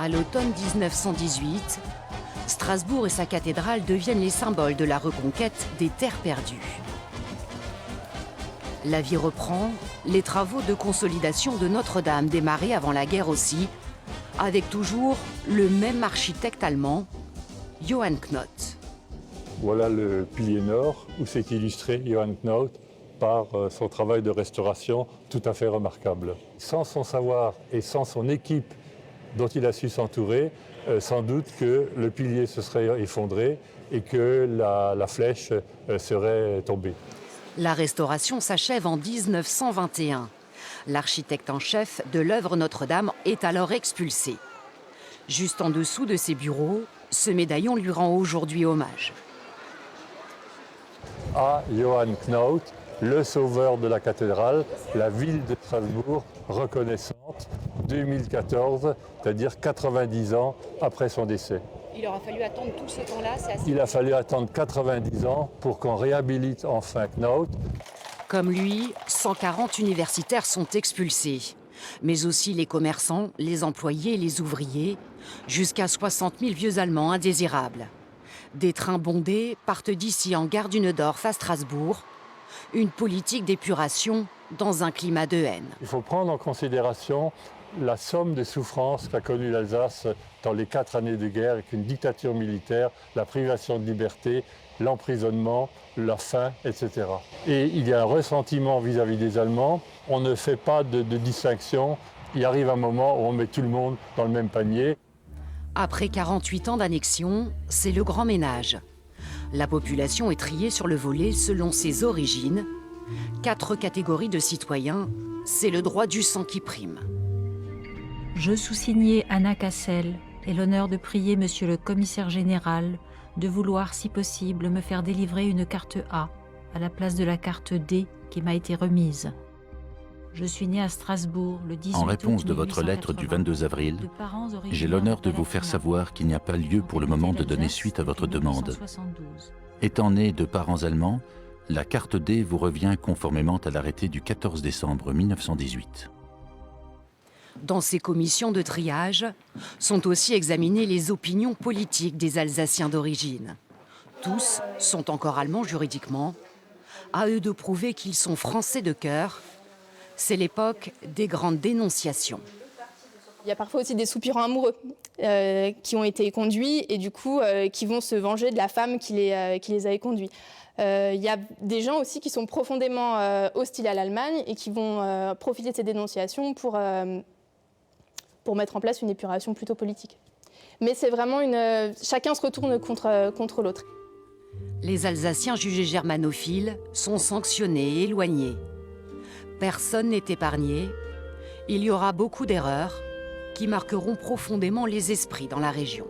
À l'automne 1918, Strasbourg et sa cathédrale deviennent les symboles de la reconquête des terres perdues. La vie reprend, les travaux de consolidation de Notre-Dame démarrés avant la guerre aussi, avec toujours le même architecte allemand, Johann Knoth. Voilà le pilier nord où s'est illustré Johann Knoth par son travail de restauration tout à fait remarquable. Sans son savoir et sans son équipe dont il a su s'entourer, sans doute que le pilier se serait effondré et que la flèche serait tombée. La restauration s'achève en 1921. L'architecte en chef de l'œuvre Notre-Dame est alors expulsé. Juste en dessous de ses bureaux, ce médaillon lui rend aujourd'hui hommage. À Johann Knoth, le sauveur de la cathédrale, la ville de Strasbourg reconnaissante 2014, c'est-à-dire 90 ans après son décès. Il aura fallu attendre tout ce temps-là, c'est assez... Il a fallu attendre 90 ans pour qu'on réhabilite enfin Knoth. Comme lui, 140 universitaires sont expulsés, mais aussi les commerçants, les employés, les ouvriers, jusqu'à 60 000 vieux Allemands indésirables. Des trains bondés partent d'ici en gare du Neudorf à Strasbourg. Une politique d'épuration dans un climat de haine. Il faut prendre en considération la somme de souffrances qu'a connue l'Alsace dans les 4 années de guerre, avec une dictature militaire, la privation de liberté, l'emprisonnement, la faim, etc. Et il y a un ressentiment vis-à-vis des Allemands. On ne fait pas de distinction. Il arrive un moment où on met tout le monde dans le même panier. Après 48 ans d'annexion, c'est le grand ménage. La population est triée sur le volet selon ses origines. 4 catégories de citoyens, c'est le droit du sang qui prime. Je sous-signais Anna Cassel ai l'honneur de prier Monsieur le Commissaire général de vouloir, si possible, me faire délivrer une carte A à la place de la carte D qui m'a été remise. Je suis née à Strasbourg le 18 août 1880. En réponse de votre lettre du 22 avril, j'ai l'honneur de vous faire savoir qu'il n'y a pas lieu pour le moment de donner suite à votre demande. Étant né de parents allemands, la carte D vous revient conformément à l'arrêté du 14 décembre 1918. Dans ces commissions de triage sont aussi examinées les opinions politiques des Alsaciens d'origine. Tous sont encore allemands juridiquement. À eux de prouver qu'ils sont français de cœur. C'est l'époque des grandes dénonciations. Il y a parfois aussi des soupirants amoureux qui ont été conduits et du coup qui vont se venger de la femme qui les avait conduits. Il y a des gens aussi qui sont profondément hostiles à l'Allemagne et qui vont profiter de ces dénonciations pour mettre en place une épuration plutôt politique. Mais c'est vraiment chacun se retourne contre l'autre. Les Alsaciens jugés germanophiles sont sanctionnés et éloignés. Personne n'est épargné. Il y aura beaucoup d'erreurs qui marqueront profondément les esprits dans la région.